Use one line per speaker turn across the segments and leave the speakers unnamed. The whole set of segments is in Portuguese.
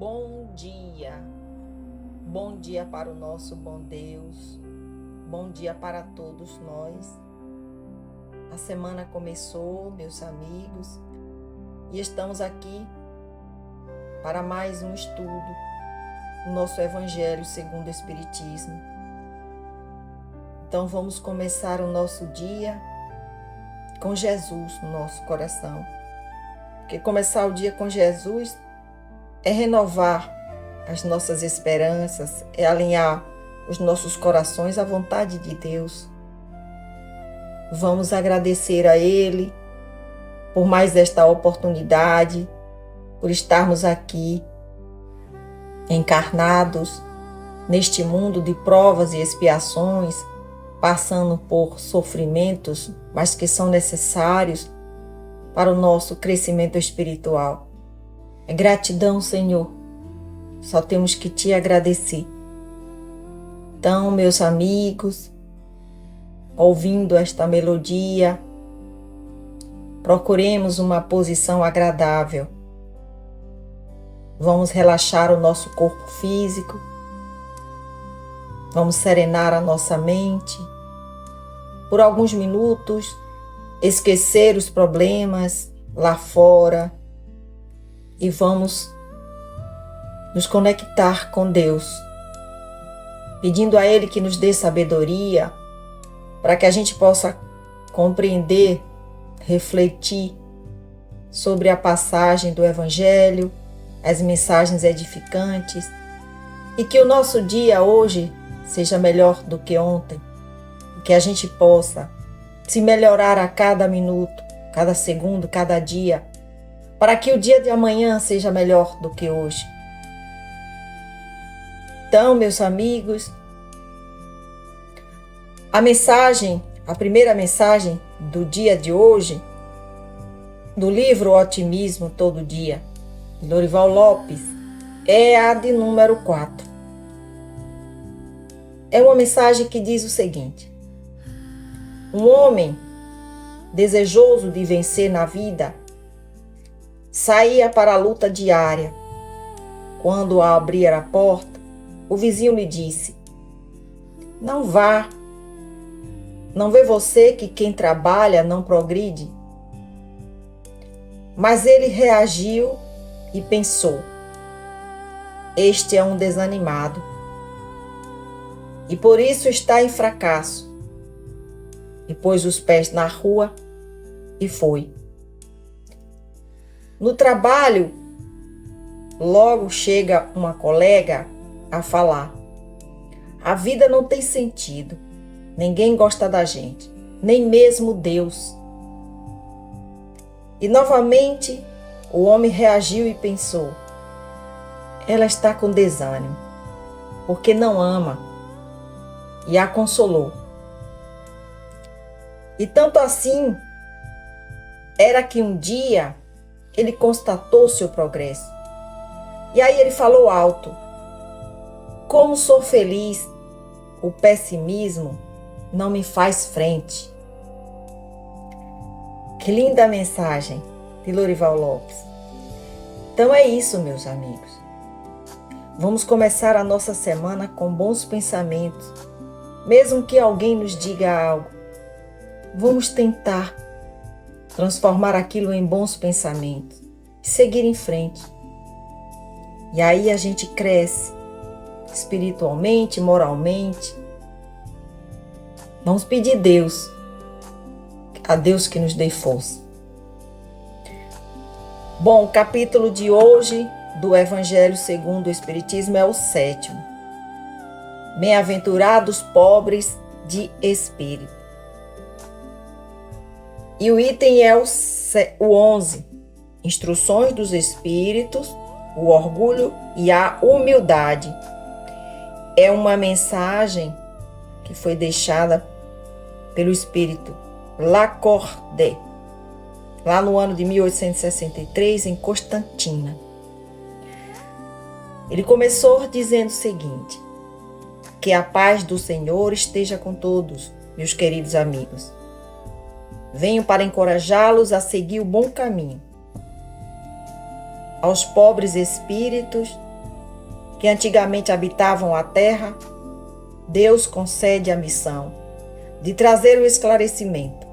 Bom dia. Bom dia para o nosso bom Deus. Bom dia para todos nós. A semana começou, meus amigos, e estamos aqui para mais um estudo do nosso Evangelho segundo o Espiritismo. Então vamos começar o nosso dia com Jesus no nosso coração. Porque começar o dia com Jesus é renovar as nossas esperanças, é alinhar os nossos corações à vontade de Deus. Vamos agradecer a Ele por mais esta oportunidade, por estarmos aqui encarnados neste mundo de provas e expiações, passando por sofrimentos, mas que são necessários para o nosso crescimento espiritual. É gratidão, Senhor. Só temos que te agradecer. Então, meus amigos, ouvindo esta melodia, procuremos uma posição agradável. Vamos relaxar o nosso corpo físico. Vamos serenar a nossa mente. Por alguns minutos, esquecer os problemas lá fora e vamos nos conectar com Deus, pedindo a Ele que nos dê sabedoria para que a gente possa compreender, refletir sobre a passagem do Evangelho, as mensagens edificantes, e que o nosso dia hoje seja melhor do que ontem, que a gente possa se melhorar a cada minuto, cada segundo, cada dia, para que o dia de amanhã seja melhor do que hoje. Então, meus amigos, a primeira mensagem do dia de hoje, do livro Otimismo Todo Dia, de Lorival Lopes, é a de número 4. É uma mensagem que diz o seguinte: um homem desejoso de vencer na vida saía para a luta diária. Quando ao abrir a porta, o vizinho lhe disse: "Não vá. Não vê você que quem trabalha não progride?" Mas ele reagiu e pensou: "Este é um desanimado e por isso está em fracasso." E pôs os pés na rua e foi. No trabalho, logo chega uma colega a falar: "A vida não tem sentido, ninguém gosta da gente, nem mesmo Deus." E novamente o homem reagiu e pensou: "Ela está com desânimo, porque não ama." E a consolou. E tanto assim era que um dia ele constatou seu progresso. E aí ele falou alto: "Como sou feliz, o pessimismo não me faz frente." Que linda mensagem de Lorival Lopes. Então é isso, meus amigos. Vamos começar a nossa semana com bons pensamentos. Mesmo que alguém nos diga algo, vamos tentar transformar aquilo em bons pensamentos e seguir em frente. E aí a gente cresce espiritualmente, moralmente. Vamos pedir a Deus que nos dê força. Bom, o capítulo de hoje do Evangelho segundo o Espiritismo é o 7º. Bem-aventurados pobres de espírito. E o item é o 11. Instruções dos espíritos, o orgulho e a humildade. É uma mensagem que foi deixada pelo espírito Lacordaire, lá no ano de 1863, em Constantina. Ele começou dizendo o seguinte: "Que a paz do Senhor esteja com todos, meus queridos amigos. Venho para encorajá-los a seguir o bom caminho. Aos pobres espíritos que antigamente habitavam a terra, Deus concede a missão de trazer o esclarecimento.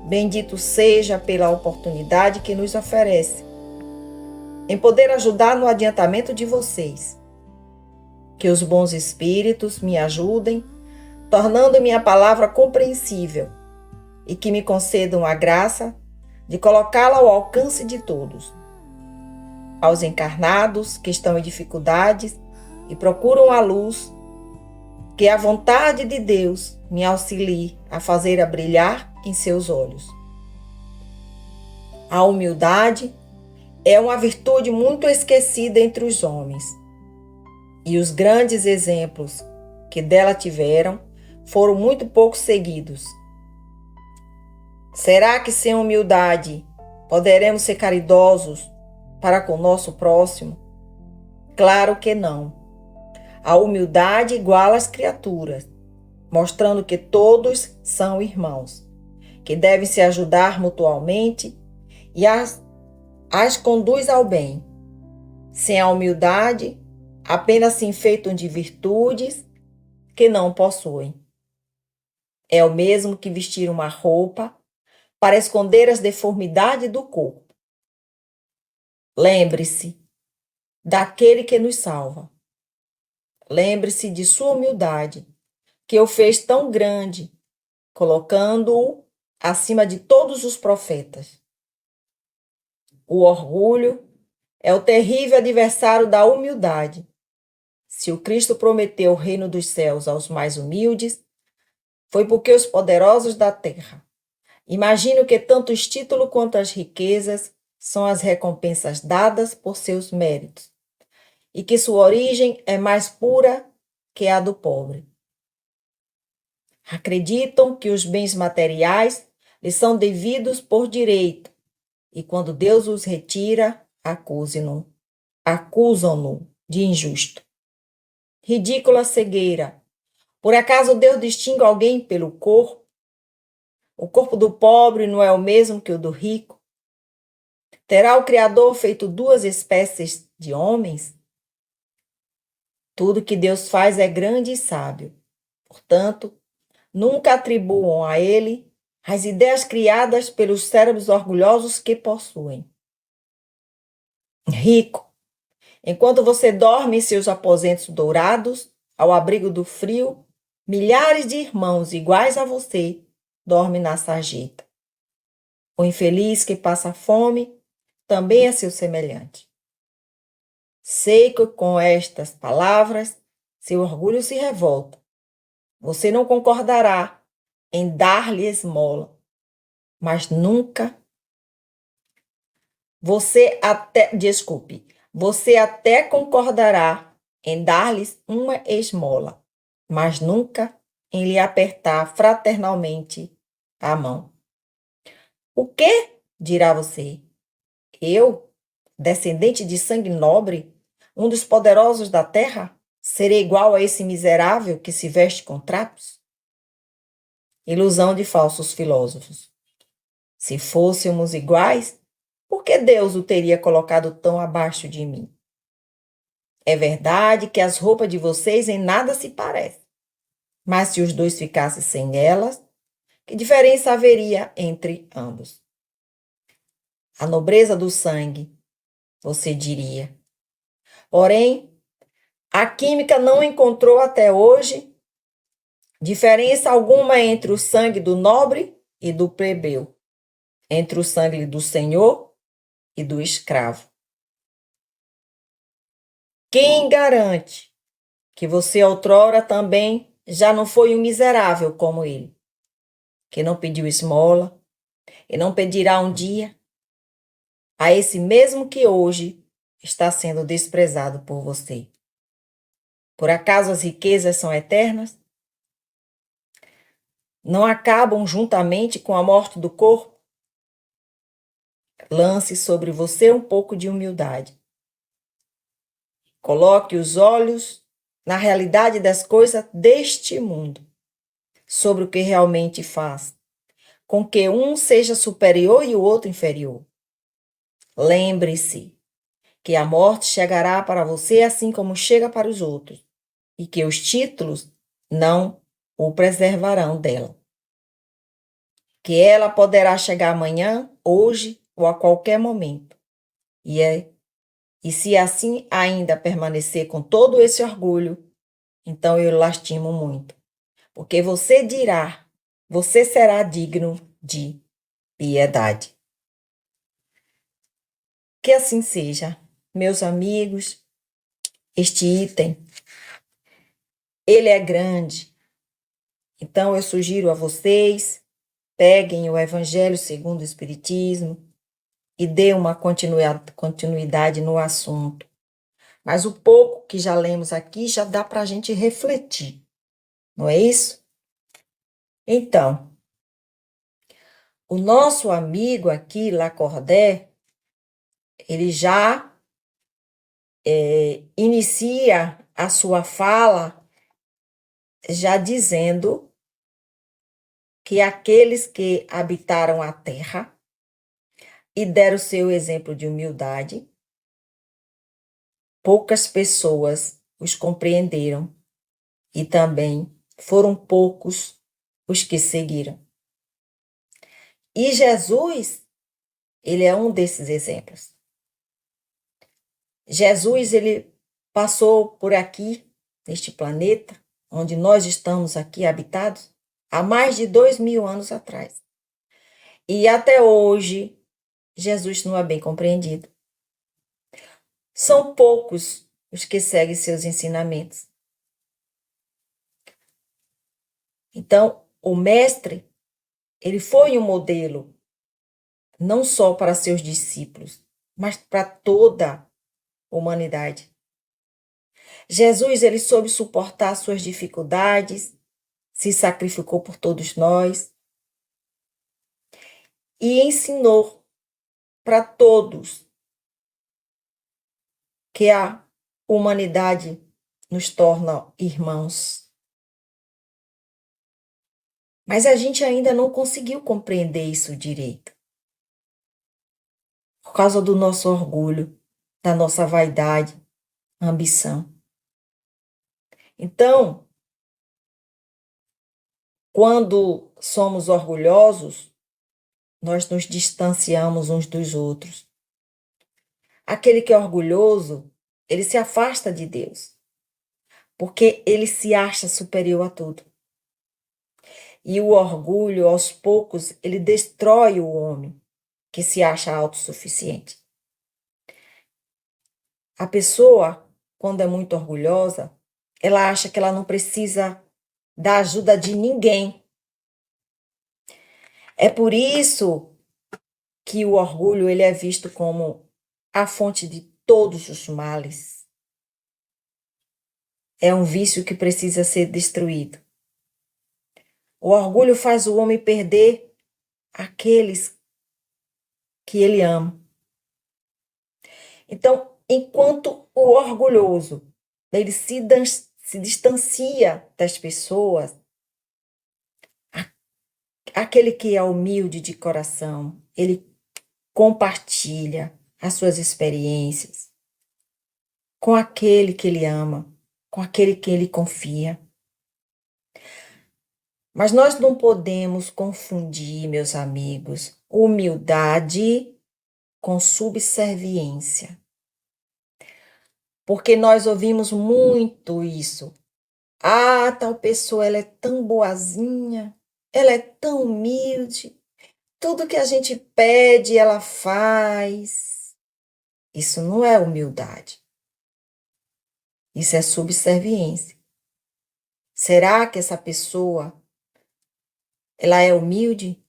Bendito seja pela oportunidade que nos oferece em poder ajudar no adiantamento de vocês. Que os bons espíritos me ajudem, tornando minha palavra compreensível, e que me concedam a graça de colocá-la ao alcance de todos. Aos encarnados que estão em dificuldades e procuram a luz, que a vontade de Deus me auxilie a fazer brilhar em seus olhos. A humildade é uma virtude muito esquecida entre os homens, e os grandes exemplos que dela tiveram foram muito pouco seguidos. Será que sem humildade poderemos ser caridosos para com o nosso próximo? Claro que não. A humildade iguala as criaturas, mostrando que todos são irmãos, que devem se ajudar mutuamente e as conduz ao bem. Sem a humildade, apenas se enfeitam de virtudes que não possuem. É o mesmo que vestir uma roupa para esconder as deformidades do corpo. Lembre-se daquele que nos salva. Lembre-se de sua humildade, que o fez tão grande, colocando-o acima de todos os profetas. O orgulho é o terrível adversário da humildade. Se o Cristo prometeu o reino dos céus aos mais humildes, foi porque os poderosos da terra imaginam que tanto os títulos quanto as riquezas são as recompensas dadas por seus méritos, e que sua origem é mais pura que a do pobre. Acreditam que os bens materiais lhes são devidos por direito, e quando Deus os retira, acusam-no de injusto. Ridícula cegueira! Por acaso Deus distingue alguém pelo corpo? O corpo do pobre não é o mesmo que o do rico? Terá o Criador feito duas espécies de homens? Tudo que Deus faz é grande e sábio. Portanto, nunca atribuam a Ele as ideias criadas pelos cérebros orgulhosos que possuem. Rico, enquanto você dorme em seus aposentos dourados, ao abrigo do frio, milhares de irmãos iguais a você dormem na sarjeta. O infeliz que passa fome também é seu semelhante. Sei que com estas palavras seu orgulho se revolta. Você não concordará em dar-lhe esmola, mas nunca. Você até concordará em dar-lhes uma esmola, mas nunca em lhe apertar fraternalmente a mão. O quê? Dirá você. Eu, descendente de sangue nobre, um dos poderosos da terra, serei igual a esse miserável que se veste com trapos? Ilusão de falsos filósofos. Se fôssemos iguais, por que Deus o teria colocado tão abaixo de mim? É verdade que as roupas de vocês em nada se parecem, mas se os dois ficassem sem elas, que diferença haveria entre ambos? A nobreza do sangue, você diria. Porém, a química não encontrou até hoje diferença alguma entre o sangue do nobre e do plebeu, entre o sangue do senhor e do escravo. Quem garante que você outrora também já não foi um miserável como ele, que não pediu esmola e não pedirá um dia a esse mesmo que hoje está sendo desprezado por você? Por acaso as riquezas são eternas? Não acabam juntamente com a morte do corpo? Lance sobre você um pouco de humildade. Coloque os olhos na realidade das coisas deste mundo, sobre o que realmente faz, com que um seja superior e o outro inferior. Lembre-se que a morte chegará para você assim como chega para os outros, e que os títulos não o preservarão dela. Que ela poderá chegar amanhã, hoje ou a qualquer momento. E se assim ainda permanecer com todo esse orgulho, então eu lastimo muito. Porque você será digno de piedade. Que assim seja, meus amigos. Este item, ele é grande. Então eu sugiro a vocês, peguem o Evangelho segundo o Espiritismo e dê uma continuidade no assunto. Mas o pouco que já lemos aqui já dá para a gente refletir, não é isso? Então, o nosso amigo aqui, Lacordaire, ele já inicia a sua fala já dizendo que aqueles que habitaram a terra e deram seu exemplo de humildade, poucas pessoas os compreenderam e também foram poucos os que seguiram. E Jesus, ele é um desses exemplos. Jesus, ele passou por aqui, neste planeta, onde nós estamos aqui habitados, há mais de 2000 anos atrás. E até hoje, Jesus não é bem compreendido. São poucos os que seguem seus ensinamentos. Então, o mestre, ele foi um modelo, não só para seus discípulos, mas para toda a humanidade. Jesus, ele soube suportar suas dificuldades, se sacrificou por todos nós e ensinou para todos que a humanidade nos torna irmãos. Mas a gente ainda não conseguiu compreender isso direito. Por causa do nosso orgulho, da nossa vaidade, ambição. Então, quando somos orgulhosos, nós nos distanciamos uns dos outros. Aquele que é orgulhoso, ele se afasta de Deus, porque ele se acha superior a tudo. E o orgulho, aos poucos, ele destrói o homem que se acha autossuficiente. A pessoa, quando é muito orgulhosa, ela acha que ela não precisa da ajuda de ninguém. É por isso que o orgulho ele é visto como a fonte de todos os males. É um vício que precisa ser destruído. O orgulho faz o homem perder aqueles que ele ama. Então, enquanto o orgulhoso ele se distancia das pessoas, aquele que é humilde de coração, ele compartilha as suas experiências com aquele que ele ama, com aquele que ele confia. Mas nós não podemos confundir, meus amigos, humildade com subserviência. Porque nós ouvimos muito isso. Ah, tal pessoa, ela é tão boazinha, ela é tão humilde, tudo que a gente pede, ela faz. Isso não é humildade. Isso é subserviência. Será que essa pessoa, ela é humilde?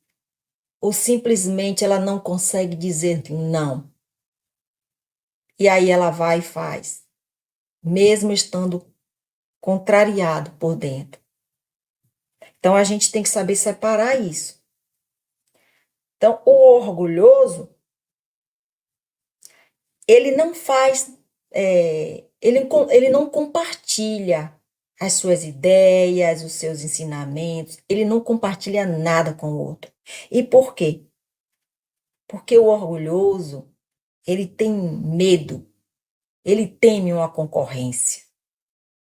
Ou simplesmente ela não consegue dizer não? E aí ela vai e faz, mesmo estando contrariado por dentro. Então a gente tem que saber separar isso. Então o orgulhoso, ele não faz, ele não compartilha as suas ideias, os seus ensinamentos, ele não compartilha nada com o outro. E por quê? Porque o orgulhoso, ele tem medo Ele teme uma concorrência.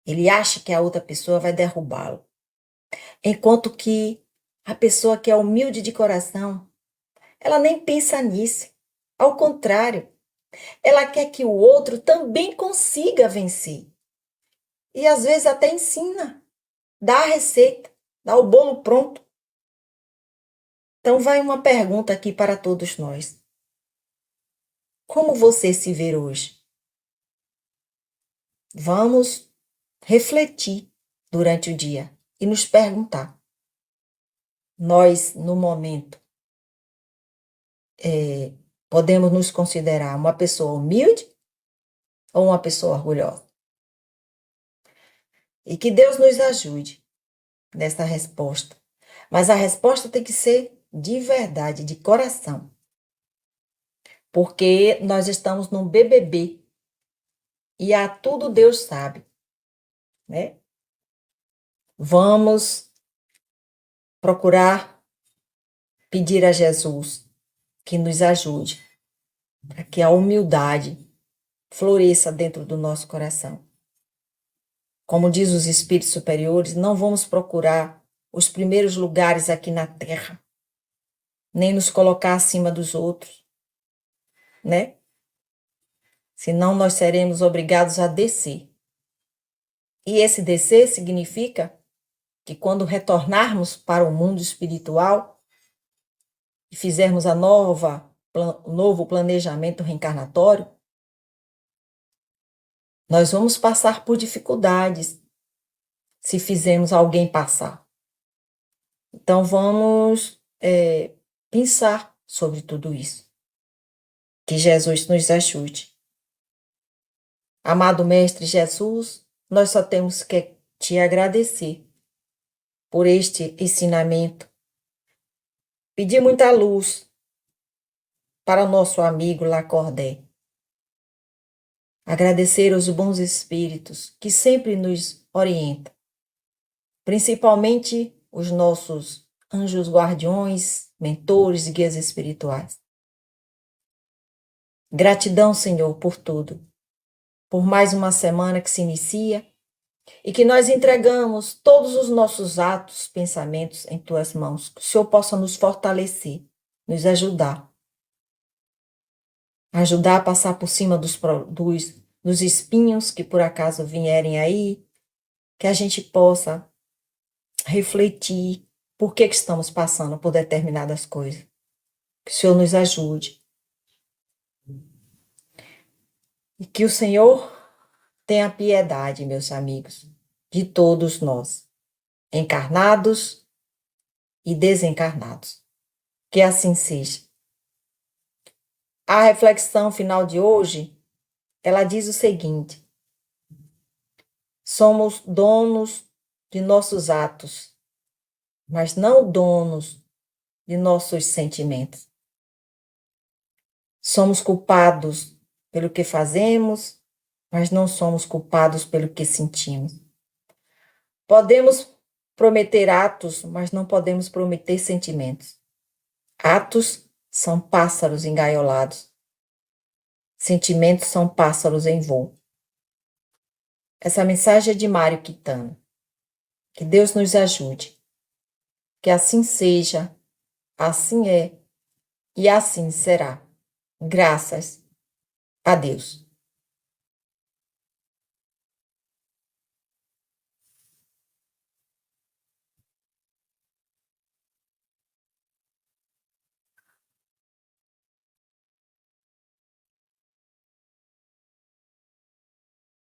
Ele acha que a outra pessoa vai derrubá-lo. Enquanto que a pessoa que é humilde de coração, ela nem pensa nisso. Ao contrário, ela quer que o outro também consiga vencer. E às vezes até ensina, dá a receita, dá o bolo pronto. Então vai uma pergunta aqui para todos nós. Como você se vê hoje? Vamos refletir durante o dia e nos perguntar. Nós, no momento, podemos nos considerar uma pessoa humilde ou uma pessoa orgulhosa? E que Deus nos ajude nessa resposta. Mas a resposta tem que ser de verdade, de coração. Porque nós estamos num BBB e a tudo Deus sabe, né? Vamos procurar pedir a Jesus que nos ajude, para que a humildade floresça dentro do nosso coração. Como diz os espíritos superiores, não vamos procurar os primeiros lugares aqui na Terra, nem nos colocar acima dos outros, né? Senão nós seremos obrigados a descer. E esse descer significa que quando retornarmos para o mundo espiritual e fizermos o novo planejamento reencarnatório, nós vamos passar por dificuldades se fizermos alguém passar. Então vamos pensar sobre tudo isso. Que Jesus nos ajude. Amado Mestre Jesus, nós só temos que te agradecer por este ensinamento. Pedir muita luz para o nosso amigo Lacordé. Agradecer aos bons espíritos que sempre nos orientam, principalmente os nossos anjos guardiões, mentores e guias espirituais. Gratidão, Senhor, por tudo, por mais uma semana que se inicia e que nós entregamos todos os nossos atos, pensamentos em Tuas mãos, que o Senhor possa nos fortalecer, nos ajudar a passar por cima dos espinhos que por acaso vierem aí, que a gente possa refletir por que estamos passando por determinadas coisas. Que o Senhor nos ajude. E que o Senhor tenha piedade, meus amigos, de todos nós, encarnados e desencarnados. Que assim seja. A reflexão final de hoje, ela diz o seguinte: somos donos de nossos atos, mas não donos de nossos sentimentos. Somos culpados pelo que fazemos, mas não somos culpados pelo que sentimos. Podemos prometer atos, mas não podemos prometer sentimentos. Atos são pássaros engaiolados. Sentimentos são pássaros em voo. Essa mensagem é de Mário Quintana. Que Deus nos ajude. Que assim seja, assim é e assim será. Graças a Deus.